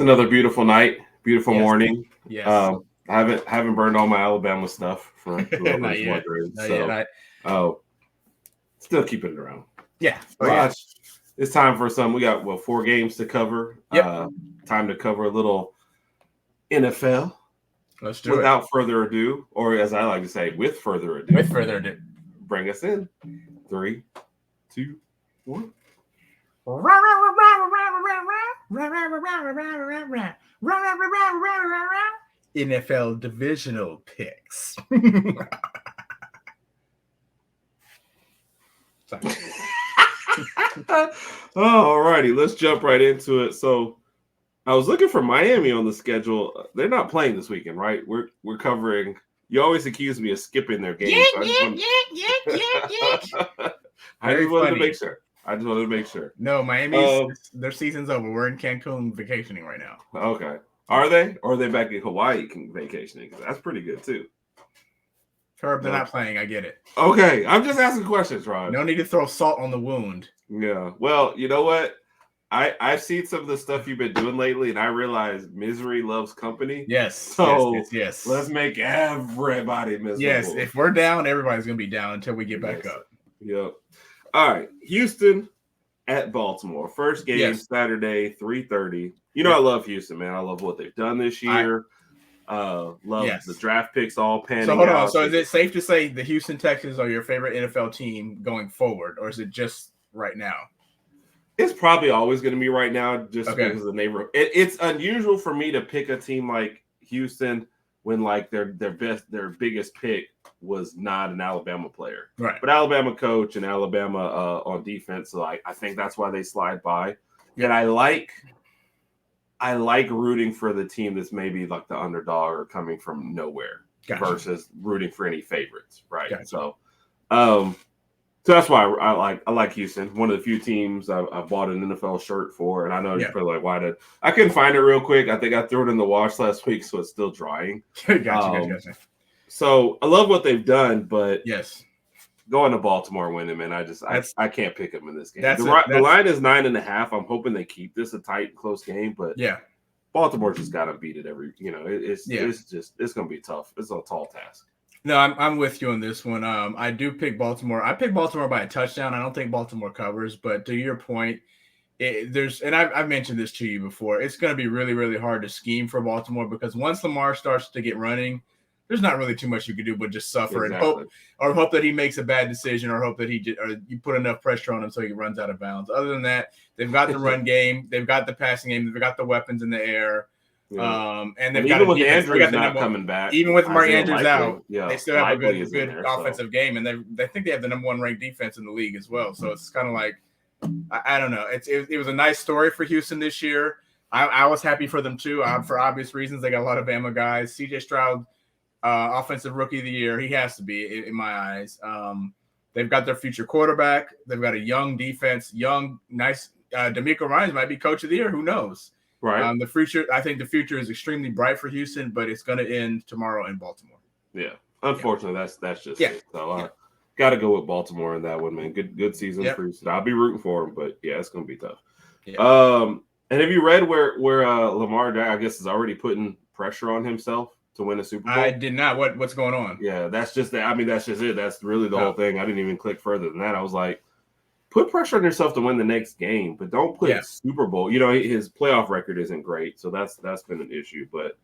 another beautiful night, beautiful Yes. morning. Yes. I haven't burned all my Alabama stuff for whoever's wondering. Still keeping it around. Yeah. But it's time for some. We got 4 games to cover. Yep. Time to cover a little NFL. Let's do Without further ado, or as I like to say, with further ado. With further ado. Bring us in. 3, 2, 1. NFL divisional picks. Alrighty, let's jump right into it. So I was looking for Miami on the schedule. They're not playing this weekend, right? We're covering. You always accuse me of skipping their game. I just wanted to make sure. No, Miami's their season's over. We're in Cancun vacationing right now. Okay. Are they? Or are they back in Hawaii vacationing? Because that's pretty good too. Herb, they're not playing. I get it. Okay. I'm just asking questions, Ron. No need to throw salt on the wound. Yeah. Well, you know what? I've seen some of the stuff you've been doing lately, and I realize misery loves company. Yes. So yes. Let's make everybody miserable. Yes. If we're down, everybody's going to be down until we get back up. Yep. All right. Houston at Baltimore. First game, Saturday, 3:30. You know I love Houston, man. I love what they've done this year. Love the draft picks all panning out. So hold on. So is it safe to say the Houston Texans are your favorite NFL team going forward, or is it just right now? It's probably always going to be right now, just because of the neighborhood. It's unusual for me to pick a team like Houston when like their biggest pick was not an Alabama player, right? But Alabama coach and Alabama on defense, so I think that's why they slide by. And I like rooting for the team that's maybe like the underdog or coming from nowhere versus rooting for any favorites, right? Gotcha. So that's why I like Houston. One of the few teams I bought an NFL shirt for, and I know you're probably like, why did I couldn't find it real quick? I think I threw it in the wash last week, so it's still drying. Gotcha. So I love what they've done, but going to Baltimore winning, man, I can't pick them in this game. The line is 9.5. I'm hoping they keep this a tight, close game, but Baltimore just got to beat it every. It's going to be tough. It's a tall task. No, I'm with you on this one. I do pick Baltimore. I pick Baltimore by a touchdown. I don't think Baltimore covers, but to your point, I've mentioned this to you before. It's going to be really, really hard to scheme for Baltimore because once Lamar starts to get running, there's not really too much you can do but just suffer and hope that he makes a bad decision or hope that you put enough pressure on him so he runs out of bounds. Other than that, they've got the run game, they've got the passing game, they've got the weapons in the air. And they've got Andrews not coming back, even with Mark Andrews out, they still have a good offensive game, and they think they have the number 1 ranked defense in the league as well. So it's kind of like I don't know. It was a nice story for Houston this year. I was happy for them too, for obvious reasons. They got a lot of Bama guys. C.J. Stroud, offensive rookie of the year, he has to be in my eyes. They've got their future quarterback. They've got a young defense, nice. D'Amico Ryans might be coach of the year. Who knows? Right. I think the future is extremely bright for Houston, but it's going to end tomorrow in Baltimore. Yeah. Unfortunately, that's just it. So got to go with Baltimore in that one, man. Good season for Houston. I'll be rooting for him, but it's going to be tough. Yeah. And have you read where Lamar, I guess, is already putting pressure on himself to win a Super Bowl? I did not. What's going on? Yeah, that's just that. I mean, that's just it. That's really the whole thing. I didn't even click further than that. I was like, put pressure on yourself to win the next game, but don't put Super Bowl. His playoff record isn't great, so that's been an issue. But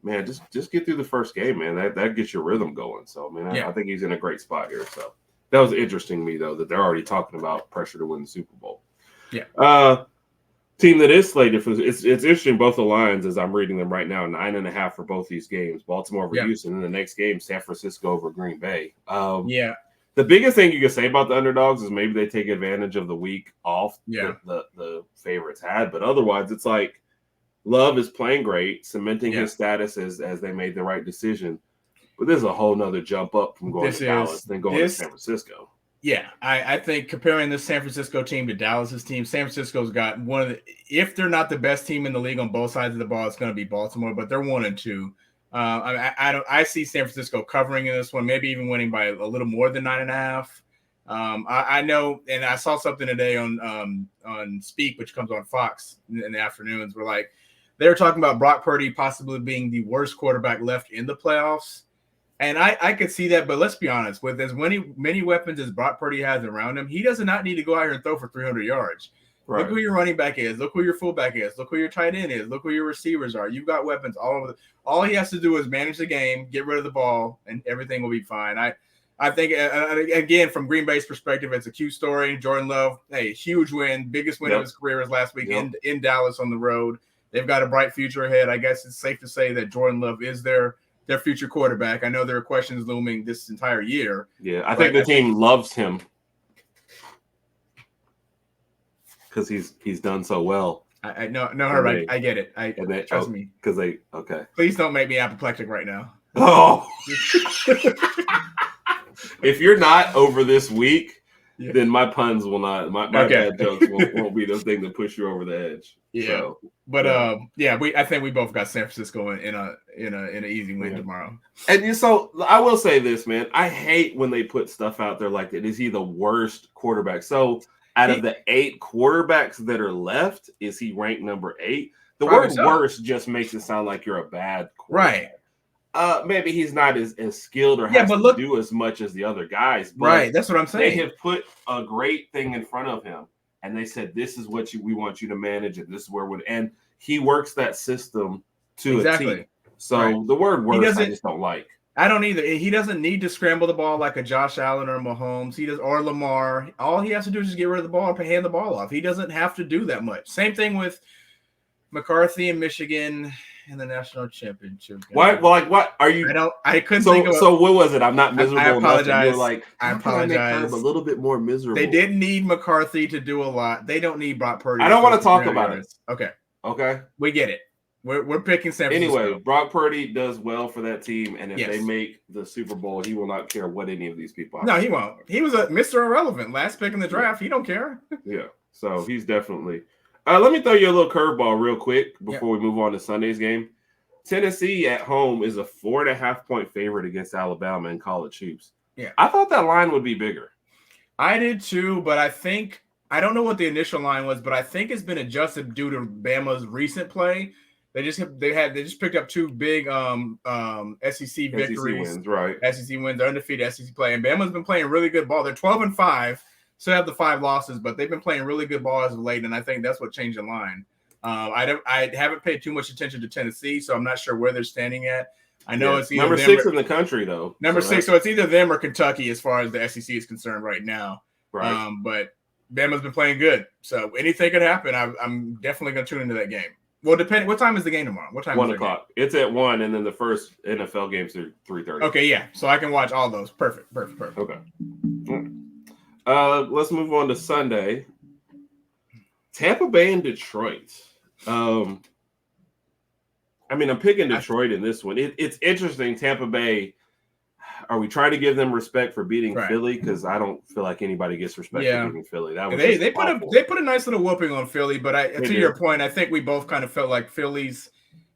man, just get through the first game, man. That gets your rhythm going. So, man, I think he's in a great spot here. So that was interesting to me though that they're already talking about pressure to win the Super Bowl. Yeah. Team that is slated for it's interesting. Both the lines, as I'm reading them right now, 9.5 for both these games. Baltimore over Houston, and the next game, San Francisco over Green Bay. The biggest thing you can say about the underdogs is maybe they take advantage of the week off the favorites had. But otherwise, it's like Love is playing great, cementing his status as they made the right decision. But there's a whole nother jump up from going to Dallas than going to San Francisco. Yeah, I think comparing this San Francisco team to Dallas's team, San Francisco's got one of the – if they're not the best team in the league on both sides of the ball, it's going to be Baltimore, but they're 1-2. I see San Francisco covering in this one, maybe even winning by a little more than 9.5. I know, and I saw something today on Speak, which comes on Fox in the afternoons, where like they were talking about Brock Purdy possibly being the worst quarterback left in the playoffs. And I could see that, but let's be honest, with as many weapons as Brock Purdy has around him, he does not need to go out here and throw for 300 yards. Right. Look who your running back is. Look who your fullback is. Look who your tight end is. Look who your receivers are. You've got weapons all over. All he has to do is manage the game, get rid of the ball, and everything will be fine. I think, again, from Green Bay's perspective, it's a cute story. Jordan Love, hey, huge win. Biggest win of his career was last week in Dallas on the road. They've got a bright future ahead. I guess it's safe to say that Jordan Love is their future quarterback. I know there are questions looming this entire year. Yeah, I think the team loves him because he's done so well. I get it. Trust me. Because okay. Please don't make me apoplectic right now. Oh. If you're not over this week, then my puns will not. My bad jokes won't be the thing to push you over the edge. Yeah. So, but I think we both got San Francisco in an easy win tomorrow. And so I will say this, man. I hate when they put stuff out there like that. Is he the worst quarterback? So out of the 8 quarterbacks that are left, is he ranked number 8? The word worst just makes it sound like you're a bad quarterback. Right. Maybe he's not as skilled or has to do as much as the other guys. But right, that's what I'm saying. They have put a great thing in front of him, and they said, "This is what we want you to manage, and this is where and he works that system to a team." So the word "worst" I just don't like. I don't either. He doesn't need to scramble the ball like a Josh Allen or Mahomes. Or Lamar. All he has to do is just get rid of the ball and hand the ball off. He doesn't have to do that much. Same thing with McCarthy in Michigan in the national championship. What? Well, like what are you? I couldn't think of. So what was it? I'm not miserable. I apologize. You're like, I apologize. A little bit more miserable. They didn't need McCarthy to do a lot. They don't need Brock Purdy. I don't want to talk about it. Okay. We get it. We're picking San Francisco. Anyway, Brock Purdy does well for that team, and if they make the Super Bowl, he will not care what any of these people. No, he won't. He was a Mr. Irrelevant last pick in the draft. He don't care. Yeah. So he's definitely. Let me throw you a little curveball real quick before we move on to Sunday's game. Tennessee at home is a 4.5-point favorite against Alabama in college hoops. Yeah. I thought that line would be bigger. I did too, but I don't know what the initial line was, but I think it's been adjusted due to Bama's recent play. They just picked up 2 big SEC victories. Wins, right. SEC wins, they're undefeated SEC play. And Bama's been playing really good ball. They're 12-5. Still have the 5 losses, but they've been playing really good ball as of late, and I think that's what changed the line. I haven't paid too much attention to Tennessee, so I'm not sure where they're standing at. I know it's either number 6 in the country, though. Number 6, so it's either them or Kentucky as far as the SEC is concerned right now. Right. But Bama's been playing good, so anything could happen. I'm definitely going to tune into that game. Well, depending, what time is the game tomorrow? What time? 1 o'clock. It's at 1, and then the first NFL games are 3:30. Okay, yeah. So I can watch all those. Perfect. Okay. Let's move on to Sunday. Tampa Bay and Detroit. I'm picking Detroit in this one. It's interesting. Tampa Bay. Are we trying to give them respect for beating Philly? Because I don't feel like anybody gets respect for beating Philly. That was they put a nice little whooping on Philly. But to your point, I think we both kind of felt like Philly's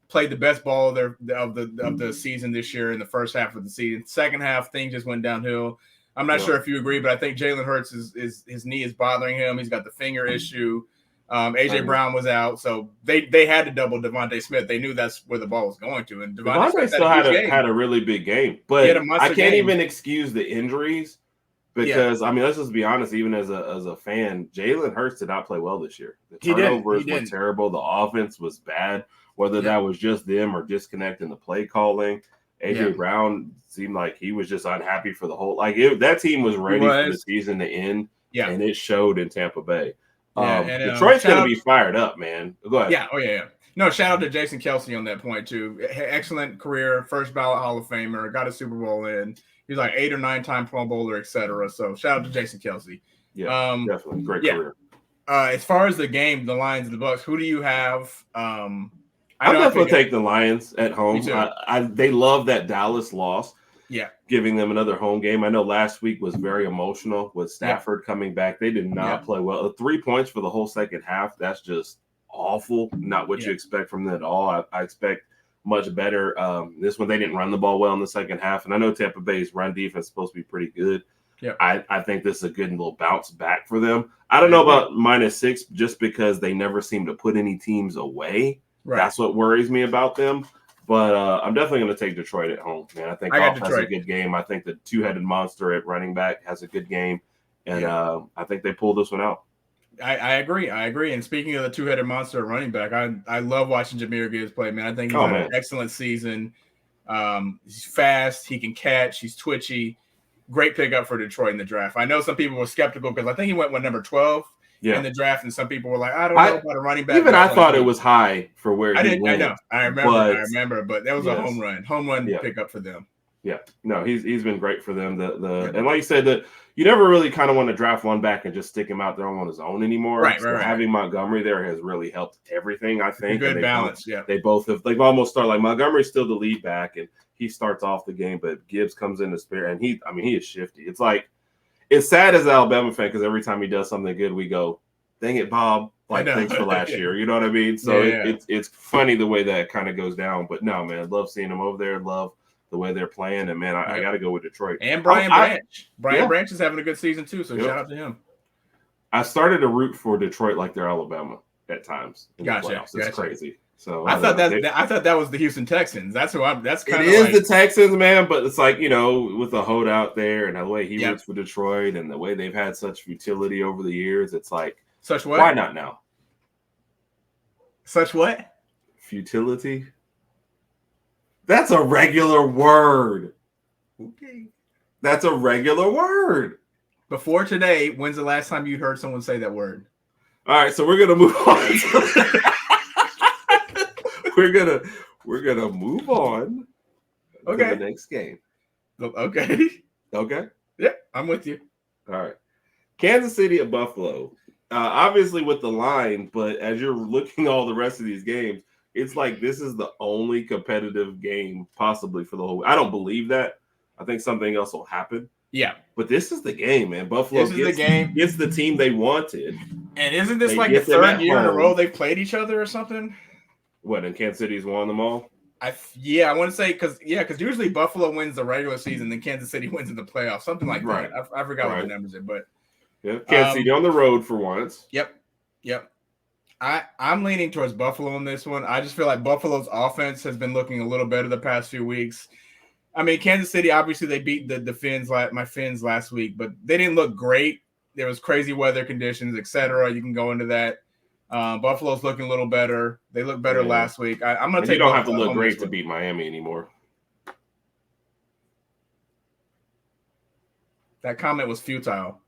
played the best ball of the season this year in the first half of the season. Second half, things just went downhill. I'm not sure if you agree, but I think Jalen Hurts is his knee is bothering him. He's got the finger issue. AJ Brown was out, so they had to double Devontae Smith. They knew that's where the ball was going to, and Devontae still had a really big game. But I can't even excuse the injuries because let's just be honest. Even as a fan, Jalen Hurts did not play well this year. The turnovers were terrible. The offense was bad. Whether that was just them or disconnect in the play calling. AJ Brown seemed like he was just unhappy for the whole. That team was ready for the season to end, and it showed in Tampa Bay. Detroit's going to be fired up, man. Go ahead. Yeah. No, shout out to Jason Kelce on that point too. Excellent career, first ballot Hall of Famer, got a Super Bowl in. He's like 8 or 9-time Pro Bowler, etc. So shout out to Jason Kelce. Yeah, definitely great career. As far as the game, the Lions and the Bucks, who do you have? I'll definitely take the Lions at home. They love that Dallas loss. Yeah. Giving them another home game. I know last week was very emotional with Stafford coming back. They did not play well. 3 points for the whole second half. That's just awful. Not what you expect from them at all. I expect much better. This one, they didn't run the ball well in the second half. And I know Tampa Bay's run defense is supposed to be pretty good. Yep. I think this is a good little bounce back for them. I don't know about -6 just because they never seem to put any teams away. Right. That's what worries me about them. But I'm definitely going to take Detroit at home, man. I think Goff has a good game. I think the two-headed monster at running back has a good game. And I think they pull this one out. I agree. And speaking of the two-headed monster at running back, I love watching Jahmyr Gibbs play, man. I think he's had an excellent season. He's fast. He can catch. He's twitchy. Great pickup for Detroit in the draft. I know some people were skeptical because I think he went number 12 in the draft, and some people were like, I don't know about a running back. Even I thought it was high for where he went. I know. I remember, but that was a home run pickup for them. Yeah. No, he's been great for them. And like you said, that you never really kind of want to draft one back and just stick him out there on his own anymore. Right. Having Montgomery there has really helped everything, I think. Good balance, They've almost started, like Montgomery's still the lead back, and he starts off the game, but Gibbs comes in to spare, and he is shifty. It's like, it's sad as an Alabama fan because every time he does something good, we go, dang it, Bob. Like, thanks for last year. You know what I mean? So it's funny the way that kind of goes down. But no, man, love seeing him over there. Love the way they're playing. And, man, I got to go with Detroit. And Brian Branch. Branch is having a good season, too. So shout out to him. I started to root for Detroit like they're Alabama at times. Gotcha. It's crazy. So I thought that was the Houston Texans. That's kind of the Texans, man. But it's like, with the holdout there and the way he roots for Detroit and the way they've had such futility over the years, it's like, such what? Why not now? Such what? Futility. That's a regular word. Okay. That's a regular word. Before today, when's the last time you heard someone say that word? All right, so we're gonna move on. We're gonna move on to the next game. Okay. Okay. Yeah, I'm with you. All right. Kansas City at Buffalo. Obviously with the line, but as you're looking at all the rest of these games, it's like this is the only competitive game possibly for the whole. I don't believe that. I think something else will happen. Yeah. But this is the game, man. Buffalo gets the team they wanted. And isn't this like the third year in a row they played each other or something? What, and Kansas City's won them all? I want to say because usually Buffalo wins the regular season, then Kansas City wins in the playoffs, something like that. I forgot what the numbers are, but Kansas City on the road for once. Yep. I'm leaning towards Buffalo on this one. I just feel like Buffalo's offense has been looking a little better the past few weeks. I mean, Kansas City, obviously they beat the Finns, my Finns last week, but they didn't look great. There was crazy weather conditions, etc. You can go into that. Buffalo's looking a little better. They looked better last week. I'm going to take. You don't have to look great to beat Miami anymore. That comment was futile.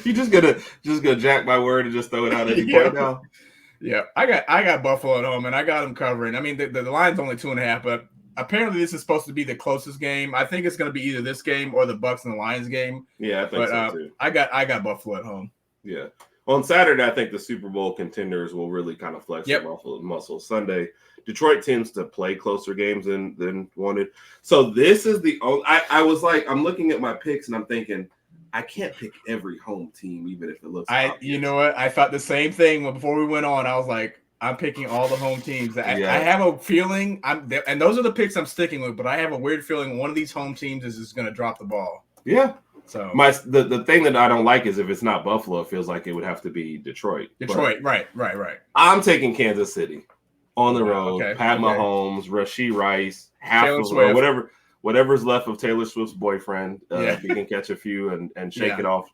You just gonna jack my word and just throw it out at you right now. Yeah, I got Buffalo at home and I got them covering. I mean, the line's only 2.5, but apparently this is supposed to be the closest game. I think it's going to be either this game or the Bucs and the Lions game. Yeah, I think so too. I got Buffalo at home. Yeah. On Saturday, I think the Super Bowl contenders will really kind of flex their muscles. Sunday, Detroit tends to play closer games than wanted. So this is the only. I was like, I'm looking at my picks and I'm thinking, I can't pick every home team, even if it looks. You know what? I thought the same thing before we went on. I was like, I'm picking all the home teams. I have a feeling and those are the picks I'm sticking with. But I have a weird feeling one of these home teams is just going to drop the ball. Yeah. So the thing that I don't like is if it's not Buffalo, it feels like it would have to be Detroit. Right. I'm taking Kansas City on the road. Pat Mahomes, Rashee Rice, whatever's left of Taylor Swift's boyfriend. If he can catch a few and shake it off.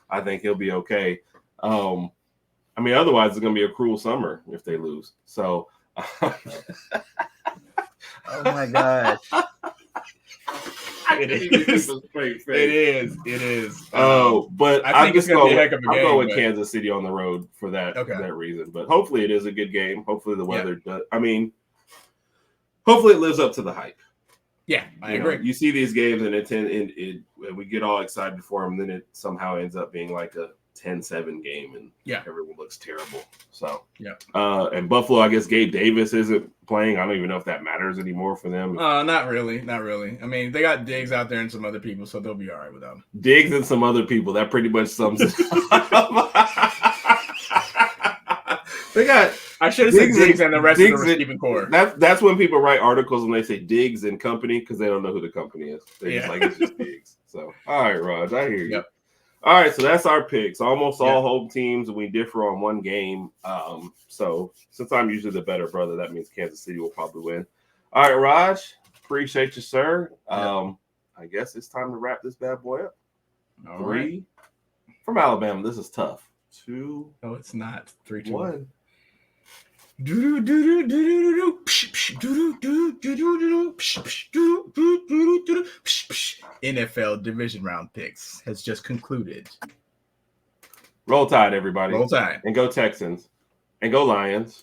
I think he'll be okay. I mean, otherwise it's going to be a cruel summer if they lose. So, oh my gosh. It is. Oh, but I think it's going to be a heck of a game. I'll go with Kansas City on the road for that reason. But hopefully it is a good game. Hopefully the weather does. I mean, hopefully it lives up to the hype. Yeah, I agree. You see these games and we get all excited for them, then it somehow ends up being like a 10-7 game, and everyone looks terrible. So and Buffalo, I guess Gabe Davis isn't playing. I don't even know if that matters anymore for them. Not really. I mean, they got Diggs out there and some other people, so they'll be all right with them. Diggs and some other people. That pretty much sums it up. I should have said Diggs and the rest of the receiving core. That's when people write articles and they say Diggs and company because they don't know who the company is. They're just like, it's just Diggs. So, all right, Raj, I hear you. Yep. All right, so that's our picks. Almost all home teams, and we differ on one game. So since I'm usually the better brother, that means Kansas City will probably win. All right, Raj, appreciate you, sir. I guess it's time to wrap this bad boy up. All 3 right. From Alabama. This is tough. 2. No, it's not. 3, 2, 1. NFL division round picks has just concluded. Roll Tide, everybody. Roll Tide. And go Texans. And go Lions.